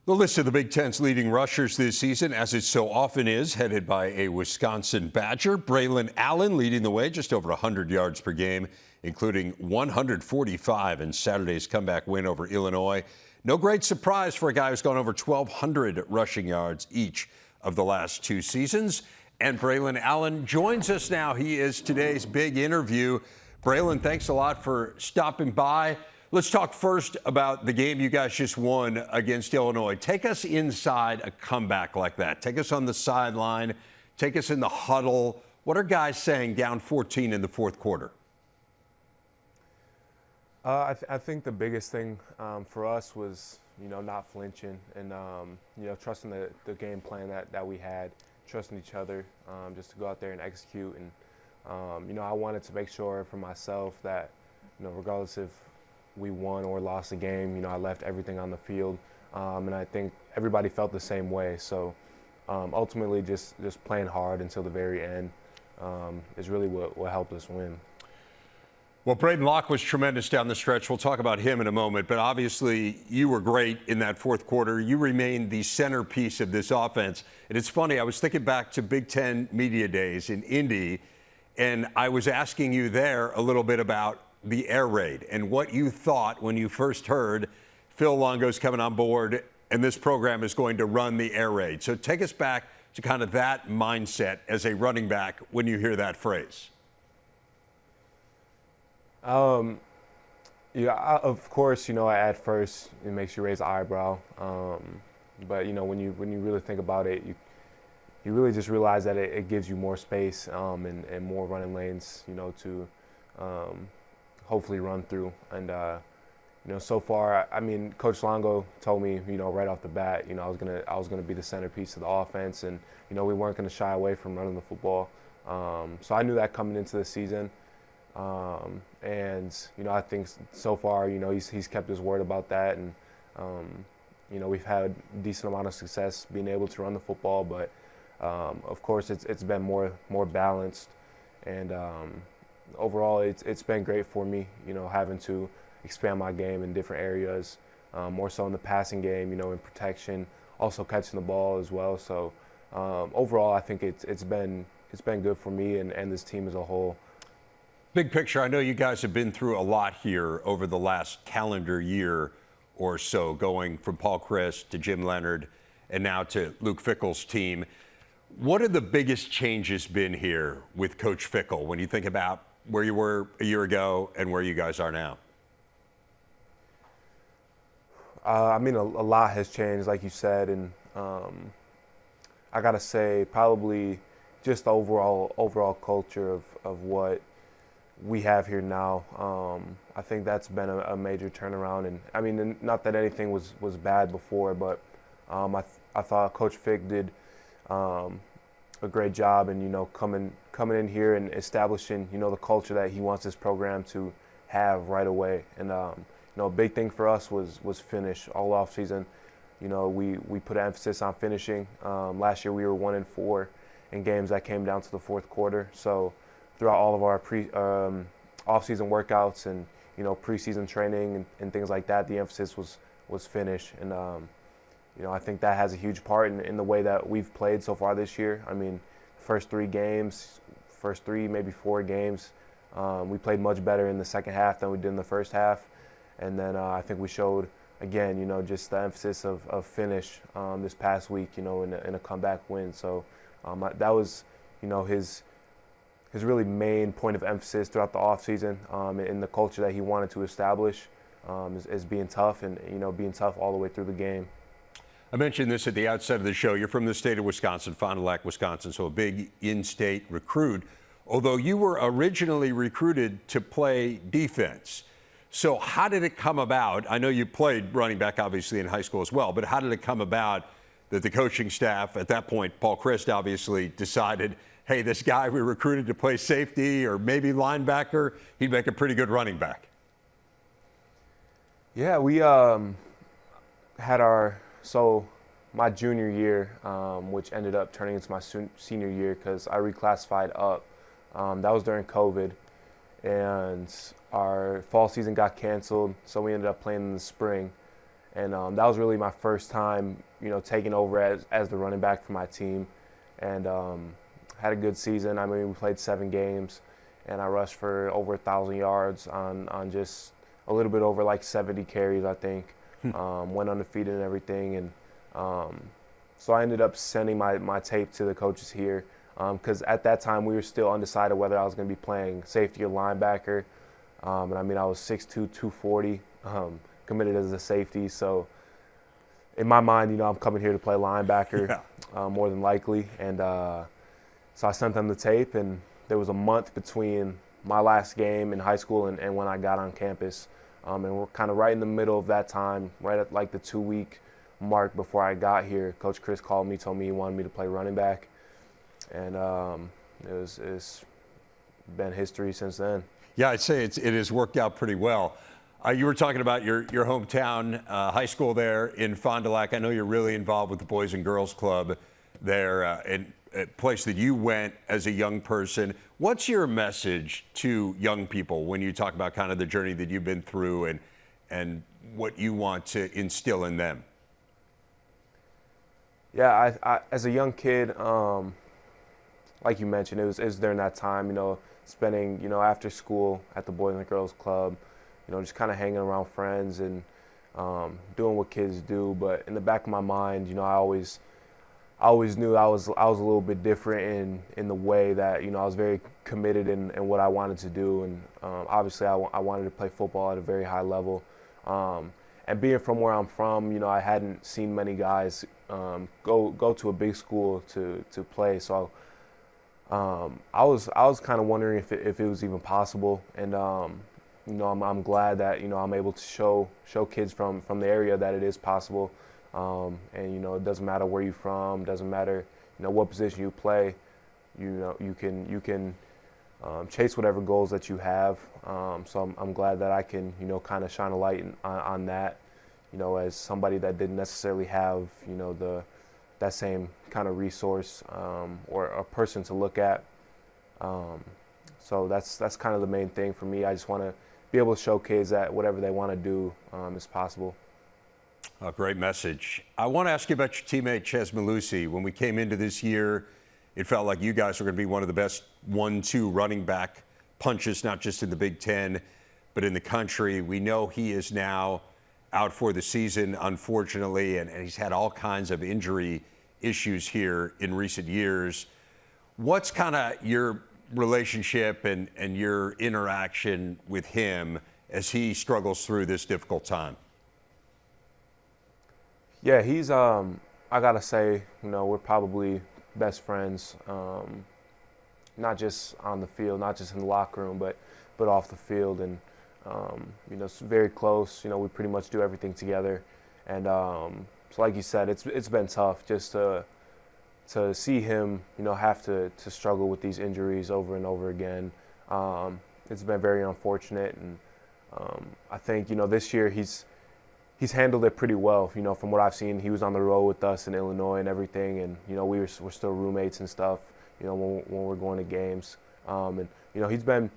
The list of the Big Ten's leading rushers this season, as it so often is, headed by a Wisconsin Badger. Braelon Allen leading the way, just over 100 yards per game, including 145 in Saturday's comeback win over Illinois. No great surprise for a guy who's gone over 1,200 rushing yards each of the last two seasons. And Braelon Allen joins us now. He is today's big interview. Braelon, thanks a lot for stopping by. Let's talk first about the game you guys just won against Illinois. Take us inside a comeback like that. Take us on the sideline. Take us in the huddle. What are guys saying down 14 in the fourth quarter? I think the biggest thing for us was, not flinching and, trusting the game plan that we had, trusting each other, just to go out there and execute. And, I wanted to make sure for myself that, regardless if we won or lost the game, I left everything on the field. And I think everybody felt the same way. So ultimately just playing hard until the very end is really what helped us win. Well, Braden Locke was tremendous down the stretch. We'll talk about him in a moment. But obviously, you were great in that fourth quarter. You remained the centerpiece of this offense. And it's funny, I was thinking back to Big Ten Media Days in Indy, and I was asking you there a little bit about the air raid and what you thought when you first heard Phil Longo's coming on board and this program is going to run the air raid. So take us back to kind of that mindset as a running back when you hear that phrase. Of course, at first it makes you raise an eyebrow. But, when you really think about it, you really just realize that it gives you more space and more running lanes, to hopefully run through. And, so far, Coach Longo told me, right off the bat, I was gonna be the centerpiece of the offense, and, we weren't gonna shy away from running the football. So I knew that coming into the season. And, I think so far, he's kept his word about that. And, we've had a decent amount of success being able to run the football, but, of course, it's been more balanced. And, overall, it's been great for me, having to expand my game in different areas, more so in the passing game, in protection, also catching the ball as well. So, overall, I think it's been good for me and this team as a whole. Big picture, I know you guys have been through a lot here over the last calendar year or so, going from Paul Chryst to Jim Leonhard and now to Luke Fickell's team. What are the biggest changes been here with Coach Fickell when you think about where you were a year ago and where you guys are now? A lot has changed, like you said, and I gotta say probably just the overall culture of what we have here now. I think that's been a major turnaround, and not that anything was bad before, but I thought Coach Fick did a great job, and coming in here and establishing the culture that he wants this program to have right away. And a big thing for us was finish all off season. We put emphasis on finishing. Last year we were 1-4 in games that came down to the fourth quarter. So throughout all of our off-season workouts and preseason training and things like that, the emphasis was finish. And I think that has a huge part in the way that we've played so far this year. First three, maybe 4 games, we played much better in the second half than we did in the first half. And then I think we showed, again, just the emphasis of finish this past week, in a comeback win. So that was, his really main point of emphasis throughout the offseason in the culture that he wanted to establish is being tough and, being tough all the way through the game. I mentioned this at the outset of the show. You're from the state of Wisconsin, Fond du Lac, Wisconsin, so a big in-state recruit, although you were originally recruited to play defense. So how did it come about? I know you played running back, obviously, in high school as well, but how did it come about that the coaching staff, at that point, Paul Chryst obviously decided, hey, this guy we recruited to play safety or maybe linebacker, he'd make a pretty good running back? Yeah, we had my junior year, which ended up turning into my senior year because I reclassified up. That was during COVID, and our fall season got canceled, so we ended up playing in the spring. And that was really my first time, taking over as the running back for my team. And had a good season. I mean, we played 7 games, and I rushed for over 1,000 yards on just a little bit over like 70 carries, I think. Went undefeated and everything. And so I ended up sending my tape to the coaches here because at that time we were still undecided whether I was going to be playing safety or linebacker. And I mean, I was 6'2", 240, committed as a safety. So in my mind, I'm coming here to play linebacker more than likely. And so I sent them the tape, and there was a month between my last game in high school and when I got on campus. And we're kind of right in the middle of that time, right at like the 2-week mark before I got here. Coach Chris called me, told me he wanted me to play running back. And it's been history since then. Yeah, I'd say it has worked out pretty well. You were talking about your hometown high school there in Fond du Lac. I know you're really involved with the Boys and Girls Club there, and a place that you went as a young person. What's your message to young people when you talk about kind of the journey that you've been through and what you want to instill in them? Yeah, I as a young kid, like you mentioned, it was during that time, spending, after school at the Boys and Girls Club, just kind of hanging around friends and doing what kids do. But in the back of my mind, I always knew I was a little bit different in the way that, I was very committed in what I wanted to do. And obviously I wanted to play football at a very high level. And being from where I'm from, I hadn't seen many guys go to a big school to play. So I was kind of wondering if it was even possible. And I'm glad that I'm able to show kids from the area that it is possible. And it doesn't matter where you're from, doesn't matter what position you play. You can chase whatever goals that you have. So I'm glad that I can kind of shine a light on that. As somebody that didn't necessarily have that same kind of resource or a person to look at. So that's kind of the main thing for me. I just want to be able to show kids that whatever they want to do is possible. A great message. I want to ask you about your teammate, Chz Myles. When we came into this year, it felt like you guys were going to be one of the best 1-2 running back punches, not just in the Big Ten, but in the country. We know he is now out for the season, unfortunately, and he's had all kinds of injury issues here in recent years. What's kind of your relationship and your interaction with him as he struggles through this difficult time? Yeah, he's, I gotta say, we're probably best friends, not just on the field, not just in the locker room, but off the field. And, it's very close. We pretty much do everything together. And so like you said, it's been tough just to see him, have to struggle with these injuries over and over again. It's been very unfortunate. And I think, this year he's handled it pretty well. From what I've seen, he was on the road with us in Illinois and everything, and we're still roommates and stuff. When we're going to games, and he's been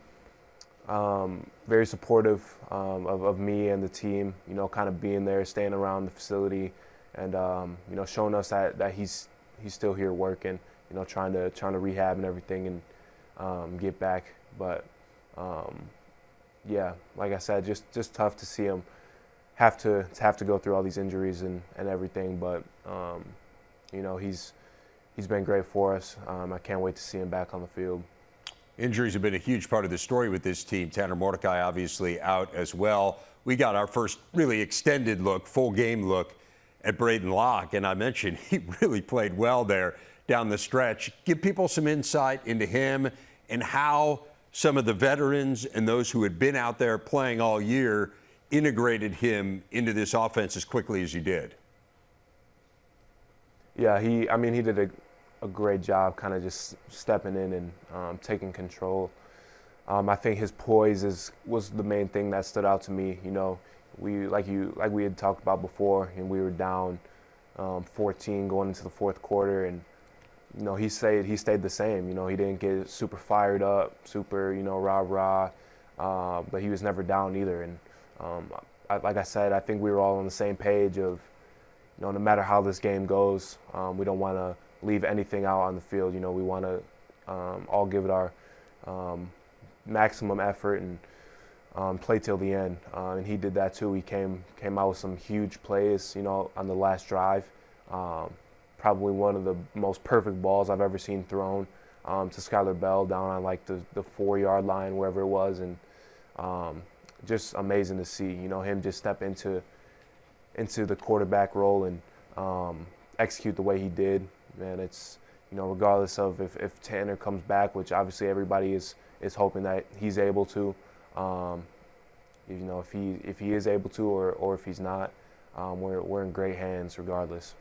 very supportive of me and the team. Kind of being there, staying around the facility, and showing us that he's still here working. Trying to rehab and everything and get back. But yeah, like I said, just tough to see him have to go through all these injuries and everything, but he's been great for us. I can't wait to see him back on the field. Injuries have been a huge part of the story with this team. Tanner Mordecai obviously out as well. We got our first really extended look, full game look at Braden Lee, and I mentioned he really played well there down the stretch. Give people some insight into him and how some of the veterans and those who had been out there playing all year integrated him into this offense as quickly as he did. Yeah, he did a great job kind of just stepping in and taking control. I think his poise was the main thing that stood out to me. We like we had talked about before, and we were down 14 going into the fourth quarter, and he stayed the same. He didn't get super fired up, super rah-rah, but he was never down either. And like I said, I think we were all on the same page of, no matter how this game goes, we don't want to leave anything out on the field. We want to all give it our maximum effort and play till the end. And he did that too. He came out with some huge plays, on the last drive. Probably one of the most perfect balls I've ever seen thrown to Skylar Bell down on like the 4-yard line, wherever it was, and just amazing to see. Him just step into the quarterback role and execute the way he did. Man, it's regardless of if Tanner comes back, which obviously everybody is hoping that he's able to. If he is able to, or if he's not, we're in great hands regardless.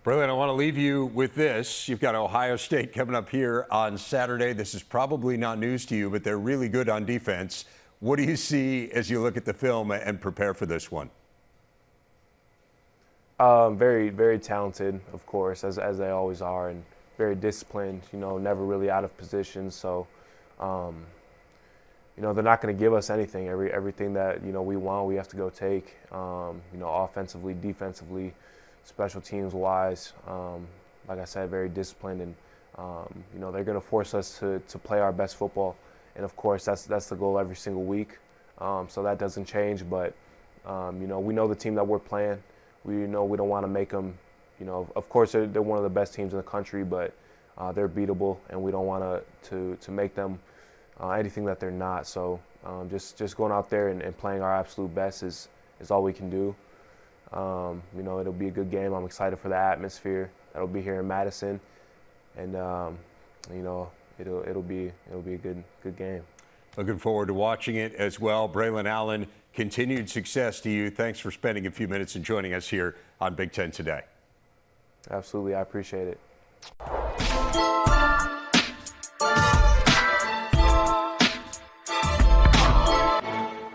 Braelon, I want to leave you with this. You've got Ohio State coming up here on Saturday. This is probably not news to you, but they're really good on defense. What do you see as you look at the film and prepare for this one? Very, very talented, of course, as they always are, and very disciplined, never really out of position. So, they're not going to give us anything. Everything that, we want, we have to go take, offensively, defensively, special teams wise. Like I said, very disciplined, and, they're going to force us to play our best football. And of course, that's the goal every single week. So that doesn't change, but, we know the team that we're playing. We know we don't want to make them, of course they're one of the best teams in the country, but they're beatable, and we don't want to make them anything that they're not. So just going out there and playing our absolute best is all we can do. It'll be a good game. I'm excited for the atmosphere that'll be here in Madison, and it'll be a good game. Looking forward to watching it as well. Braelon Allen, continued success to you. Thanks for spending a few minutes and joining us here on Big Ten Today. Absolutely, I appreciate it.